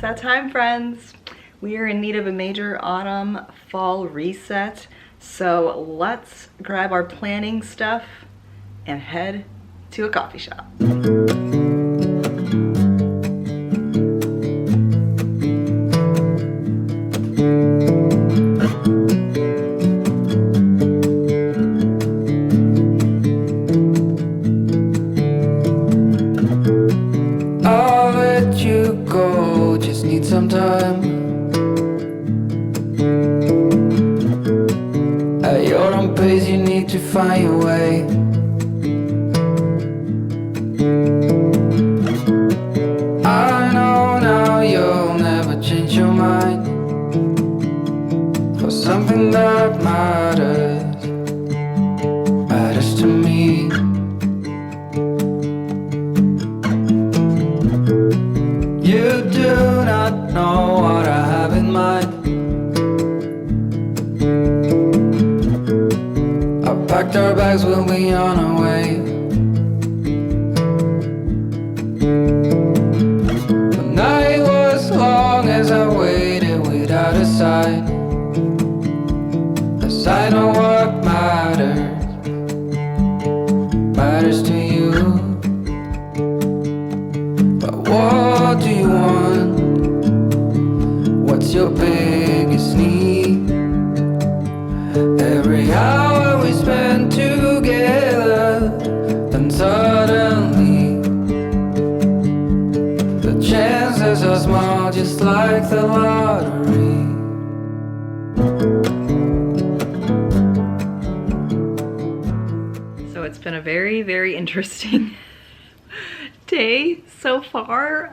that time, friends. We are in need of a major autumn fall reset. So let's grab our planning stuff and head to a coffee shop. I'll let you go, just need some time. At your own pace, you need to find your way. I know now you'll never change your mind for something that matters to me. You do not know what I have in mind. I packed our bags, we'll be on our way. The night was long as I waited without a sign. 'Cause I know what matters to you. But what do you want? What's your biggest need? Every hour we spend together, then suddenly the chances are small, just like the lottery. So it's been a very, very interesting day so far.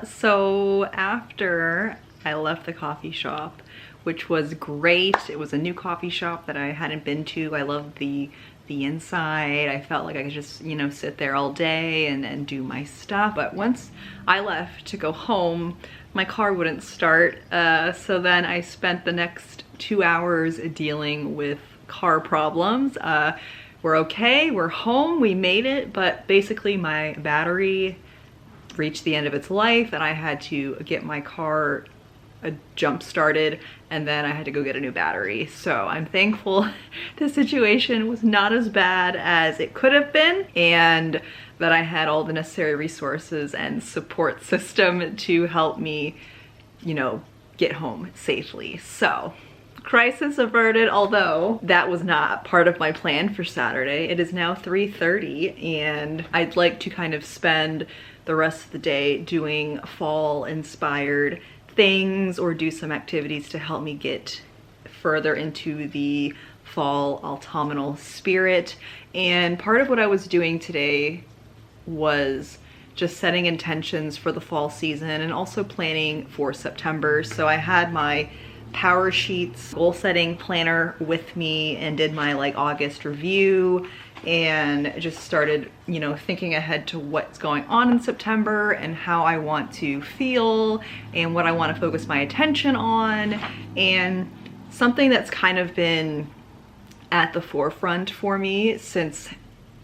So after I left the coffee shop, which was great. It was a new coffee shop that I hadn't been to. I loved the inside. I felt like I could just, you know, sit there all day and do my stuff. But once I left to go home, my car wouldn't start. So then I spent the next 2 hours dealing with car problems. We're okay, we're home, we made it, but basically my battery reached the end of its life and I had to get my car jump started and then I had to go get a new battery. So I'm thankful the situation was not as bad as it could have been and that I had all the necessary resources and support system to help me, you know, get home safely. So crisis averted, although that was not part of my plan for Saturday. It is now 3:30 and I'd like to kind of spend the rest of the day doing fall inspired things or do some activities to help me get further into the fall autumnal spirit. And part of what I was doing today was just setting intentions for the fall season and also planning for September. So I had my Power Sheets goal setting planner with me and did my like August review and just started, you know, thinking ahead to what's going on in September and how I want to feel and what I want to focus my attention on. And something that's kind of been at the forefront for me since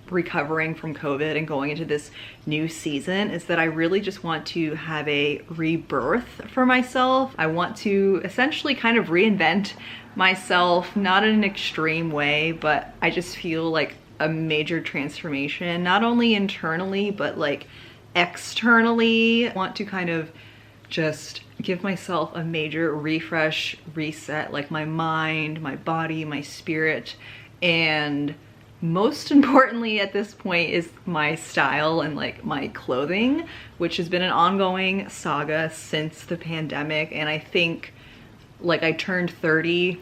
recovering from COVID and going into this new season is that I really just want to have a rebirth for myself. I want to essentially kind of reinvent myself, not in an extreme way, but I just feel like a major transformation, not only internally, but like externally. I want to kind of just give myself a major refresh, reset, like my mind, my body, my spirit, and most importantly at this point is my style and like my clothing, which has been an ongoing saga since the pandemic. And I think like I turned 30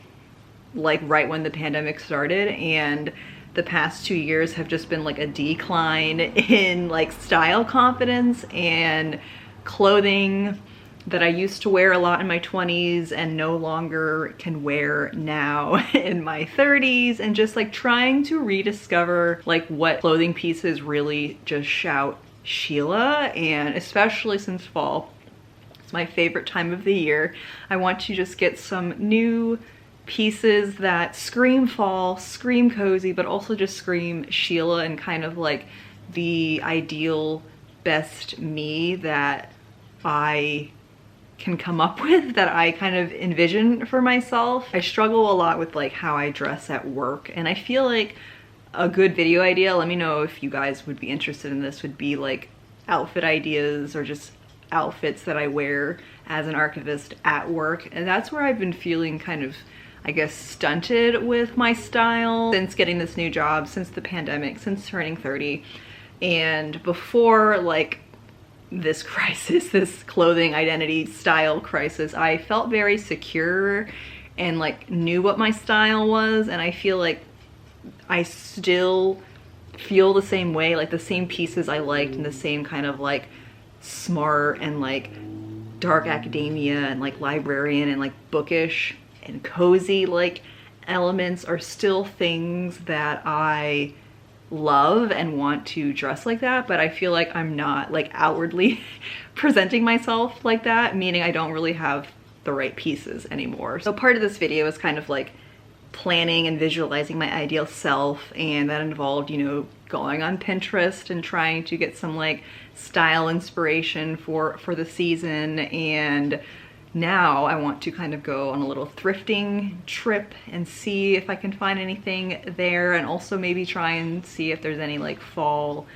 like right when the pandemic started, and the past 2 years have just been like a decline in like style confidence and clothing that I used to wear a lot in my 20s and no longer can wear now in my 30s, and just like trying to rediscover like what clothing pieces really just shout Sheila. And especially since fall, it's my favorite time of the year, I want to just get some new pieces that scream fall, scream cozy, but also just scream Sheila and kind of like the ideal best me that I can come up with that I kind of envision for myself. I struggle a lot with like how I dress at work, and I feel like a good video idea, let me know if you guys would be interested in this, would be like outfit ideas or just outfits that I wear as an archivist at work. And that's where I've been feeling kind of, I guess, stunted with my style since getting this new job, since the pandemic, since turning 30. And before like this crisis, this clothing identity style crisis, I felt very secure and like knew what my style was. And I feel like I still feel the same way, like the same pieces I liked and the same kind of like smart and like dark academia and like librarian and like bookish and cozy like elements are still things that I love and want to dress like that, but I feel like I'm not like outwardly presenting myself like that, meaning I don't really have the right pieces anymore. So part of this video is kind of like planning and visualizing my ideal self, and that involved, you know, going on Pinterest and trying to get some like style inspiration for the season. And now I want to kind of go on a little thrifting trip and see if I can find anything there, and also maybe try and see if there's any like fall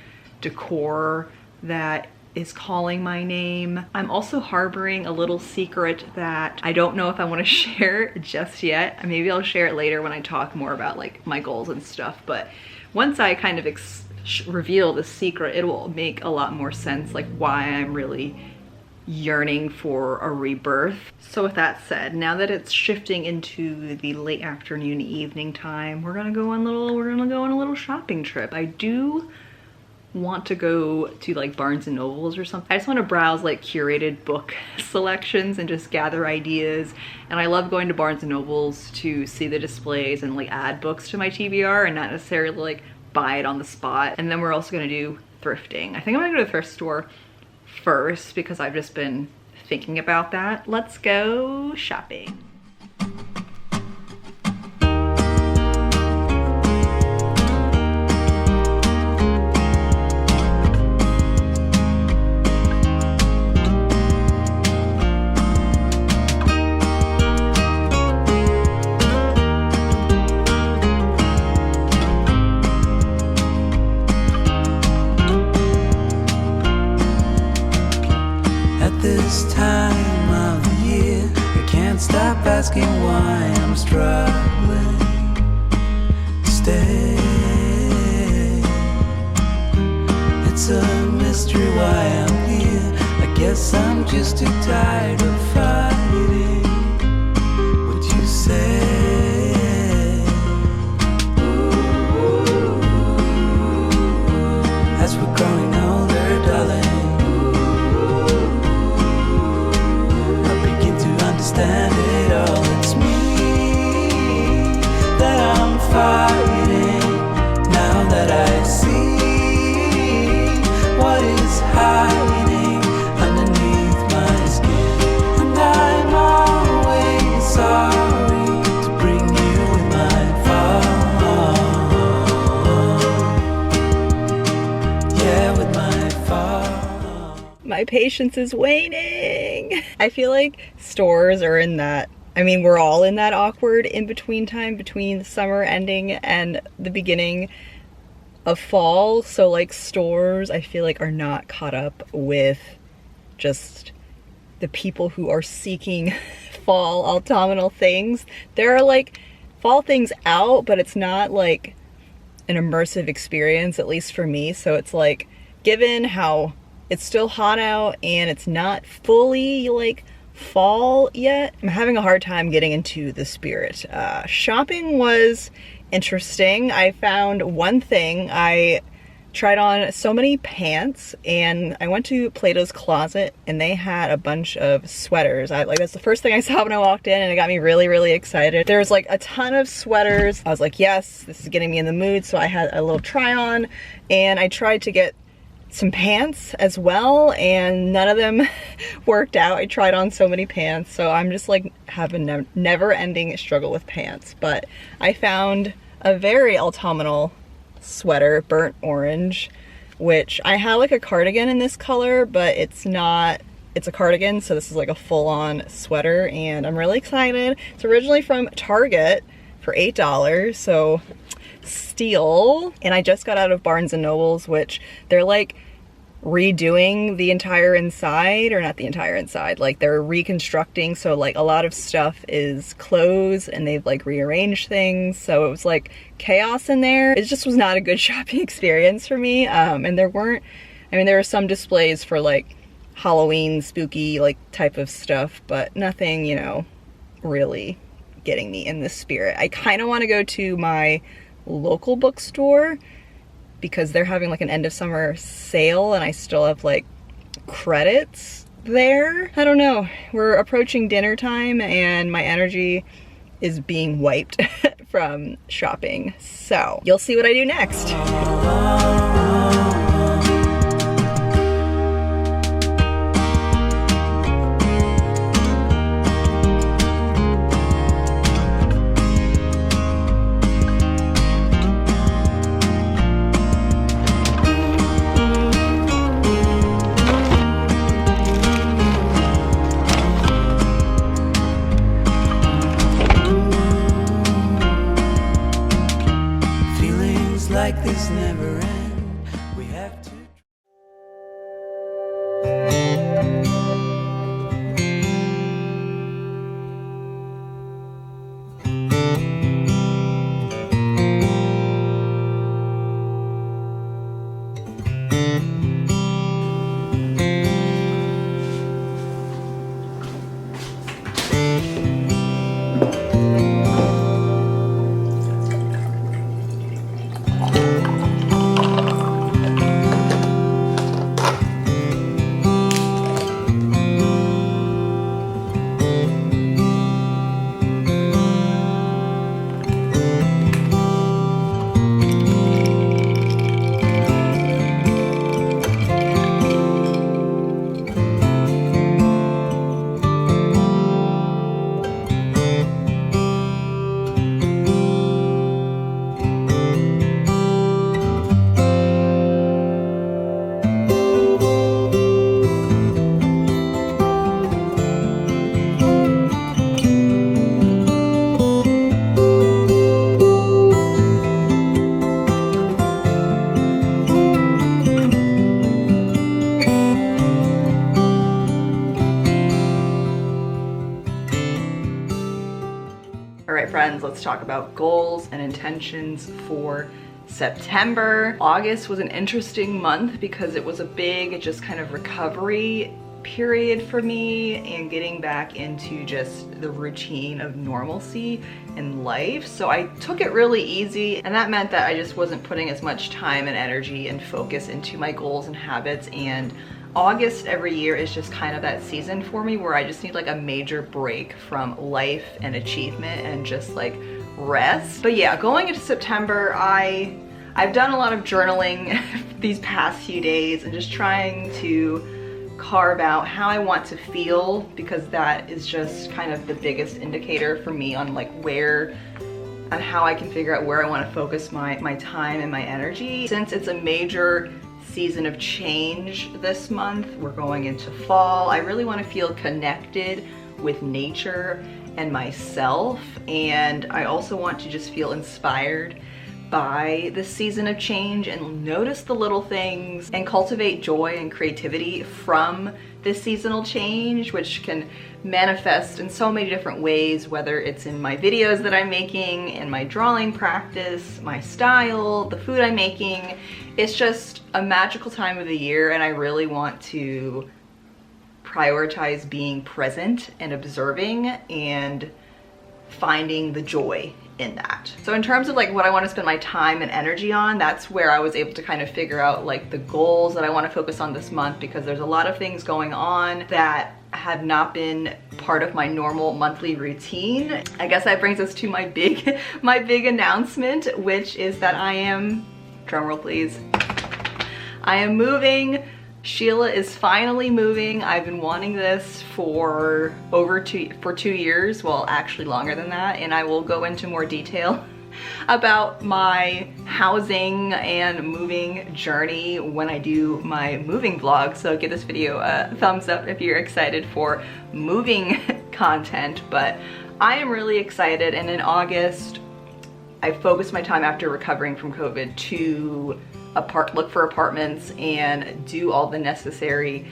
decor that is calling my name. I'm also harboring a little secret that I don't know if I want to share just yet. Maybe I'll share it later when I talk more about like my goals and stuff, but once I kind of reveal the secret, it will make a lot more sense, like why I'm really yearning for a rebirth. So with that said, now that it's shifting into the late afternoon, evening time, we're gonna go on a little shopping trip. I do want to go to like Barnes and Nobles or something. I just want to browse like curated book selections and just gather ideas. And I love going to Barnes and Nobles to see the displays and like add books to my TBR and not necessarily like buy it on the spot. And then we're also going to do thrifting. I think I'm gonna go to the thrift store first because I've just been thinking about that. Let's go shopping. This time of the year, I can't stop asking why I'm struggling to stay. It's a mystery why I'm here. I guess I'm just too tired of fighting what you say. As we're growing older, darling, understand it all. It's me that I'm fighting now that I see what is hiding underneath my skin. And I'm always sorry to bring you in my fall. Yeah, with my fall. My patience is waning. I feel like stores are in that, I mean, we're all in that awkward in-between time between the summer ending and the beginning of fall. So like stores, I feel like, are not caught up with just the people who are seeking fall autumnal things. There are like fall things out, but it's not like an immersive experience, at least for me. So it's like, given how it's still hot out and it's not fully like fall yet, I'm having a hard time getting into the spirit. Shopping was interesting. I found one thing. I tried on so many pants, and I went to Plato's Closet and they had a bunch of sweaters. That's the first thing I saw when I walked in, and it got me really, really excited. There was like a ton of sweaters. I was like, yes, this is getting me in the mood. So I had a little try on, and I tried to get some pants as well, and none of them worked out. I tried on so many pants, so I'm just like having a never-ending struggle with pants. But I found a very autumnal sweater, burnt orange, which I have like a cardigan in this color, but it's not it's a cardigan, so this is like a full-on sweater, and I'm really excited. It's originally from Target for $8, so steal. And I just got out of Barnes & Noble's, which they're like redoing the entire inside, or not the entire inside, like they're reconstructing, so like a lot of stuff is closed and they've like rearranged things, so it was like chaos in there. It just was not a good shopping experience for me. And there weren't, I mean, there were some displays for like Halloween spooky like type of stuff, but nothing, you know, really getting me in the spirit. I kind of want to go to my local bookstore because they're having like an end of summer sale and I still have like credits there. I don't know. We're approaching dinner time and my energy is being wiped from shopping. So you'll see what I do next. Like this never end. We have to. All right, friends, let's talk about goals and intentions for September. August was an interesting month because it was a big, just kind of recovery period for me and getting back into just the routine of normalcy in life. So I took it really easy, and that meant that I just wasn't putting as much time and energy and focus into my goals and habits. And August every year is just kind of that season for me where I just need like a major break from life and achievement and just like rest. But yeah, going into September, I've done a lot of journaling these past few days and just trying to carve out how I want to feel, because that is just kind of the biggest indicator for me on like where and how I can figure out where I want to focus my time and my energy. Since it's a major season of change this month, we're going into fall, I really want to feel connected with nature and myself, and I also want to just feel inspired by this season of change and notice the little things and cultivate joy and creativity from this seasonal change, which can manifest in so many different ways, whether it's in my videos that I'm making, in my drawing practice, my style, the food I'm making. It's just a magical time of the year, and I really want to prioritize being present and observing and finding the joy in that. So in terms of like what I want to spend my time and energy on, that's where I was able to kind of figure out like the goals that I want to focus on this month, because there's a lot of things going on that have not been part of my normal monthly routine. I guess that brings us to my big announcement, which is that I am, drumroll please, I am moving. Sheila is finally moving. I've been wanting this for 2 years, well actually longer than that, and I will go into more detail about my housing and moving journey when I do my moving vlog. So give this video a thumbs up if you're excited for moving content. But I am really excited, and in August, I focused my time after recovering from COVID to look for apartments and do all the necessary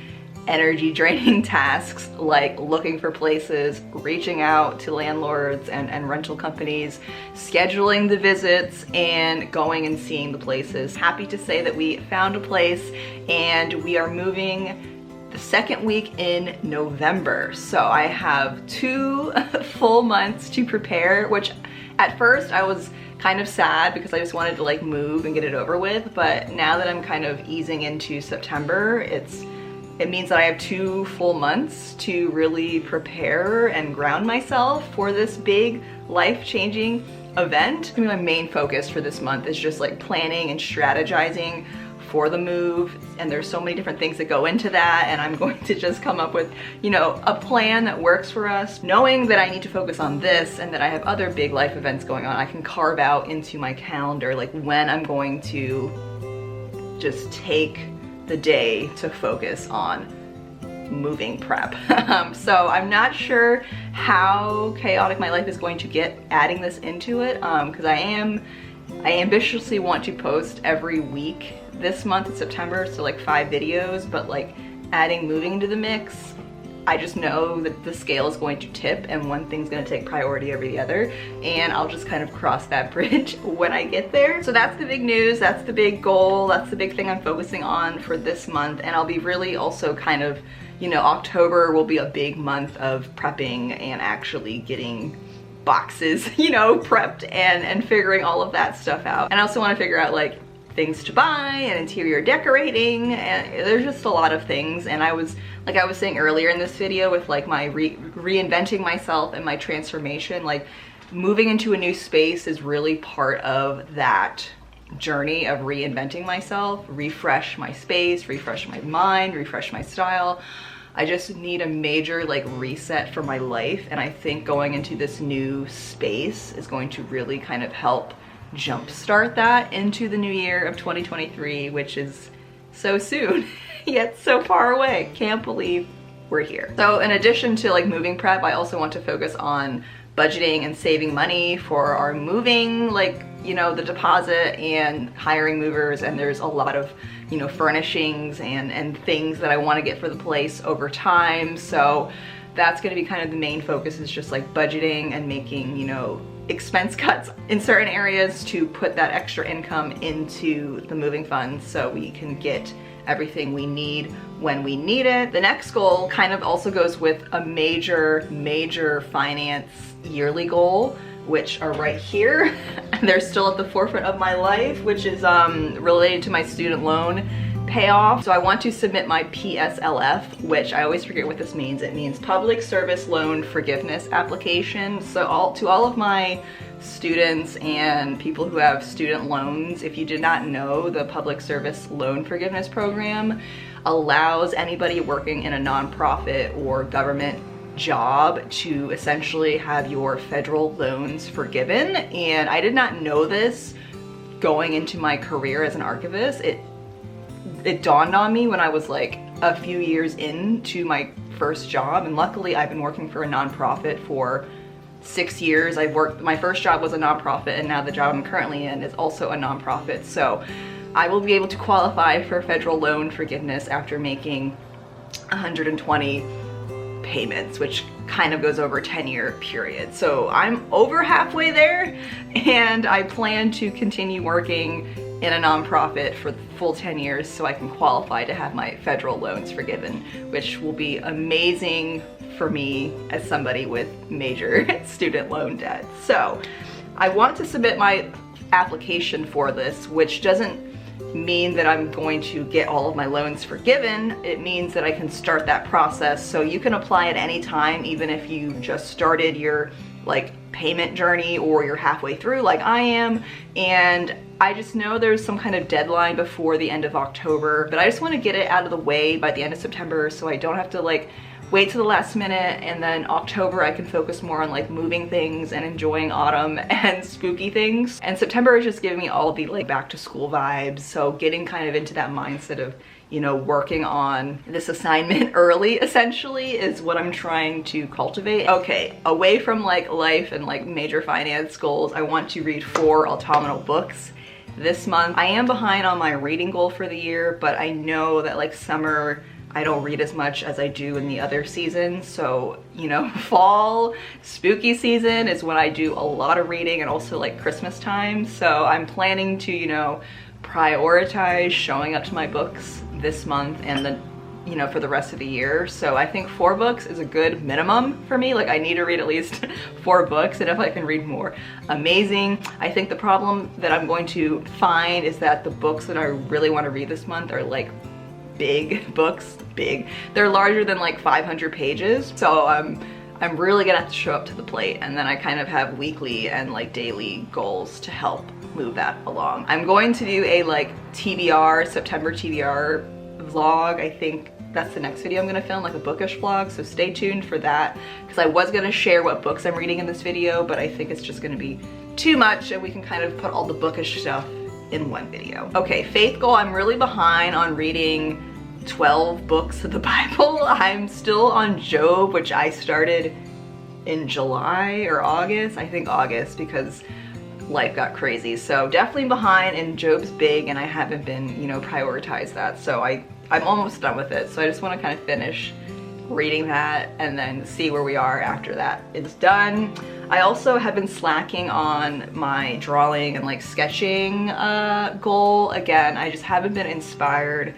energy draining tasks like looking for places, reaching out to landlords and rental companies, scheduling the visits, and going and seeing the places. Happy to say that we found a place and we are moving the second week in November. So I have 2 full months to prepare, which at first I was kind of sad because I just wanted to like move and get it over with. But now that I'm kind of easing into September, it means that I have 2 full months to really prepare and ground myself for this big life-changing event. I mean, my main focus for this month is just like planning and strategizing for the move, and there's so many different things that go into that, and I'm going to just come up with, you know, a plan that works for us. Knowing that I need to focus on this and that I have other big life events going on, I can carve out into my calendar like when I'm going to just take the day to focus on moving prep. So I'm not sure how chaotic my life is going to get adding this into it, because I ambitiously want to post every week this month in September, so like 5 videos, but like adding moving into the mix, I just know that the scale is going to tip and one thing's going to take priority over the other, and I'll just kind of cross that bridge when I get there. So that's the big news, that's the big goal, that's the big thing I'm focusing on for this month. And I'll be really also kind of, you know, October will be a big month of prepping and actually getting boxes, you know, prepped and figuring all of that stuff out. And I also want to figure out like things to buy and interior decorating, and there's just a lot of things. And I was saying earlier in this video with like my reinventing myself and my transformation, like moving into a new space is really part of that journey of reinventing myself, refresh my space, refresh my mind, refresh my style. I just need a major like reset for my life, and I think going into this new space is going to really kind of help jumpstart that into the new year of 2023, which is so soon yet so far away. Can't believe we're here. So in addition to like moving prep, I also want to focus on budgeting and saving money for our moving, like, you know, the deposit and hiring movers. And there's a lot of, you know, furnishings and things that I want to get for the place over time. So that's going to be kind of the main focus, is just like budgeting and making, you know, expense cuts in certain areas to put that extra income into the moving funds so we can get everything we need when we need it. The next goal kind of also goes with a major finance yearly goal, which are right here. They're still at the forefront of my life, which is related to my student loan payoff. So I want to submit my PSLF, which I always forget what this means. It means Public Service Loan Forgiveness Application. So to all of my students and people who have student loans, if you did not know, the Public Service Loan Forgiveness Program allows anybody working in a nonprofit or government job to essentially have your federal loans forgiven. And I did not know this going into my career as an archivist. It dawned on me when I was like a few years into my first job, and luckily I've been working for a nonprofit for 6 years. My first job was a nonprofit, and now the job I'm currently in is also a nonprofit. So I will be able to qualify for federal loan forgiveness after making 120 payments, which kind of goes over a 10-year period. So I'm over halfway there, and I plan to continue working in a nonprofit for the full 10 years so I can qualify to have my federal loans forgiven, which will be amazing for me as somebody with major student loan debt. So I want to submit my application for this, which doesn't mean that I'm going to get all of my loans forgiven. It means that I can start that process. So you can apply at any time, even if you just started your like payment journey or you're halfway through like I am. And I just know there's some kind of deadline before the end of October, but I just want to get it out of the way by the end of September so I don't have to like wait to the last minute, and then October I can focus more on like moving things and enjoying autumn and spooky things. And September is just giving me all the like back to school vibes, so getting kind of into that mindset of, you know, working on this assignment early essentially is what I'm trying to cultivate. Okay, away from like life and like major finance goals, I want to read 4 autumnal books this month. I am behind on my reading goal for the year, but I know that like summer I don't read as much as I do in the other seasons. So, you know, fall, spooky season is when I do a lot of reading, and also like Christmas time. So I'm planning to, you know, prioritize showing up to my books this month and then, you know, for the rest of the year. So I think 4 books is a good minimum for me. Like I need to read at least 4 books, and if I can read more, amazing. I think the problem that I'm going to find is that the books that I really want to read this month are like big books, big. They're larger than like 500 pages. So I'm really gonna have to show up to the plate, and then I kind of have weekly and like daily goals to help move that along. I'm going to do a like TBR, September TBR vlog. I think that's the next video I'm gonna film, like a bookish vlog, so stay tuned for that, because I was gonna share what books I'm reading in this video, but I think it's just gonna be too much, and we can kind of put all the bookish stuff in one video. Okay, faith goal, I'm really behind on reading 12 books of the Bible. I'm still on Job, which I started in July or August, I think August, because life got crazy. So definitely behind, and Job's big and I haven't been, you know, prioritize that. So I'm almost done with it. So I just want to kind of finish reading that and then see where we are after that is done. I also have been slacking on my drawing and like sketching goal. Again, I just haven't been inspired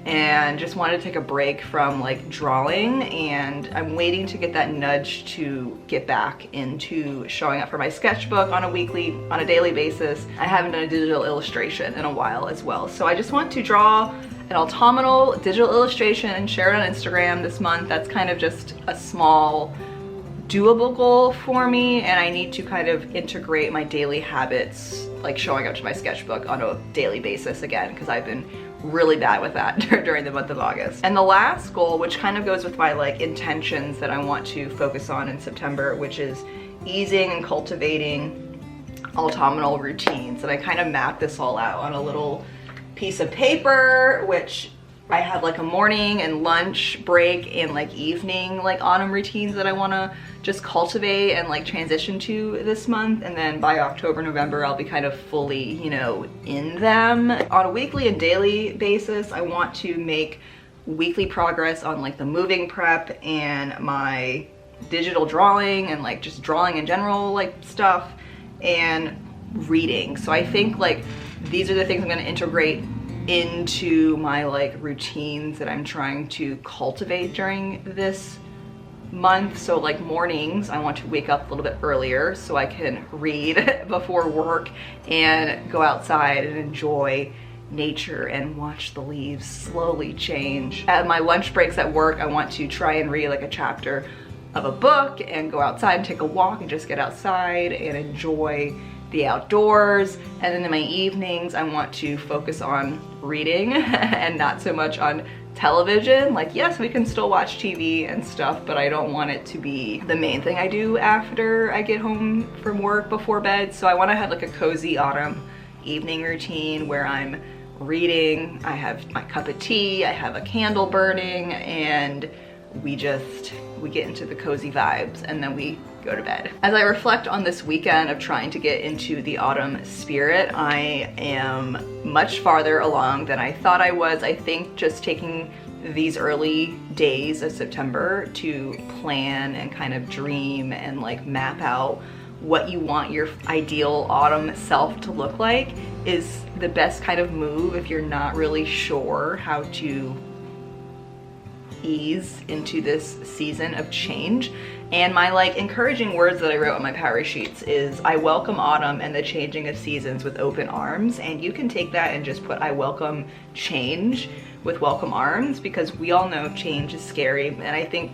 and just wanted to take a break from like drawing, and I'm waiting to get that nudge to get back into showing up for my sketchbook on a daily basis. I haven't done a digital illustration in a while as well. So I just want to draw an autumnal digital illustration and share it on Instagram this month. That's kind of just a small doable goal for me, and I need to kind of integrate my daily habits, like showing up to my sketchbook on a daily basis again, because I've been really bad with that during the month of August. And the last goal, which kind of goes with my like intentions that I want to focus on in September, which is easing and cultivating autumnal routines. And I kind of mapped this all out on a little piece of paper, which I have like a morning and lunch break and like evening like autumn routines that I want to just cultivate and like transition to this month. And then by October, November, I'll be kind of fully, you know, in them. On a weekly and daily basis, I want to make weekly progress on like the moving prep and my digital drawing and like just drawing in general like stuff, and reading. So I think like these are the things I'm going to integrate into my like routines that I'm trying to cultivate during this month. So like mornings, I want to wake up a little bit earlier so I can read before work and go outside and enjoy nature and watch the leaves slowly change. At my lunch breaks at work, I want to try and read like a chapter of a book and go outside and take a walk and just get outside and enjoy the outdoors. And then in my evenings, I want to focus on reading and not so much on television. Like, yes, we can still watch TV and stuff, but I don't want it to be the main thing I do after I get home from work before bed. So I want to have like a cozy autumn evening routine where I'm reading, I have my cup of tea, I have a candle burning, and we get into the cozy vibes, and then we go to bed. As I reflect on this weekend of trying to get into the autumn spirit, I am much farther along than I thought I was. I think just taking these early days of September to plan and kind of dream and like map out what you want your ideal autumn self to look like is the best kind of move if you're not really sure how to ease into this season of change. And my like encouraging words that I wrote on my power sheets is, I welcome autumn and the changing of seasons with open arms. And you can take that and just put, I welcome change with welcome arms, because we all know change is scary. And I think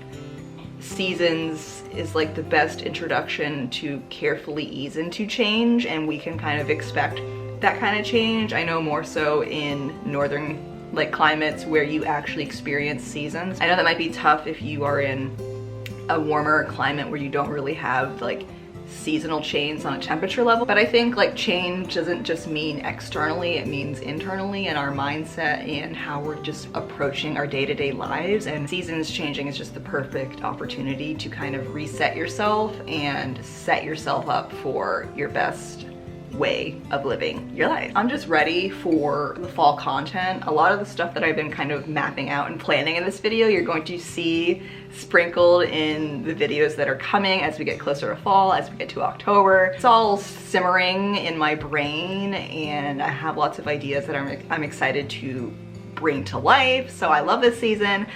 seasons is like the best introduction to carefully ease into change, and we can kind of expect that kind of change. I know more so in northern like climates where you actually experience seasons. I know that might be tough if you are in a warmer climate where you don't really have like seasonal change on a temperature level, but I think like change doesn't just mean externally, it means internally in our mindset and how we're just approaching our day-to-day lives. And seasons changing is just the perfect opportunity to kind of reset yourself and set yourself up for your best way of living your life. I'm just ready for the fall content. A lot of the stuff that I've been kind of mapping out and planning in this video, you're going to see sprinkled in the videos that are coming as we get closer to fall, as we get to October. It's all simmering in my brain and I have lots of ideas that I'm excited to bring to life. So I love this season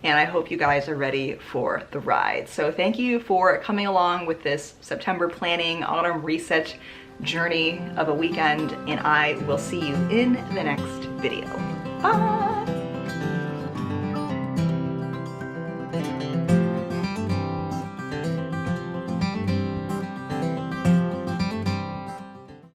and I hope you guys are ready for the ride. So thank you for coming along with this September planning autumn reset journey of a weekend, and I will see you in the next video. Bye!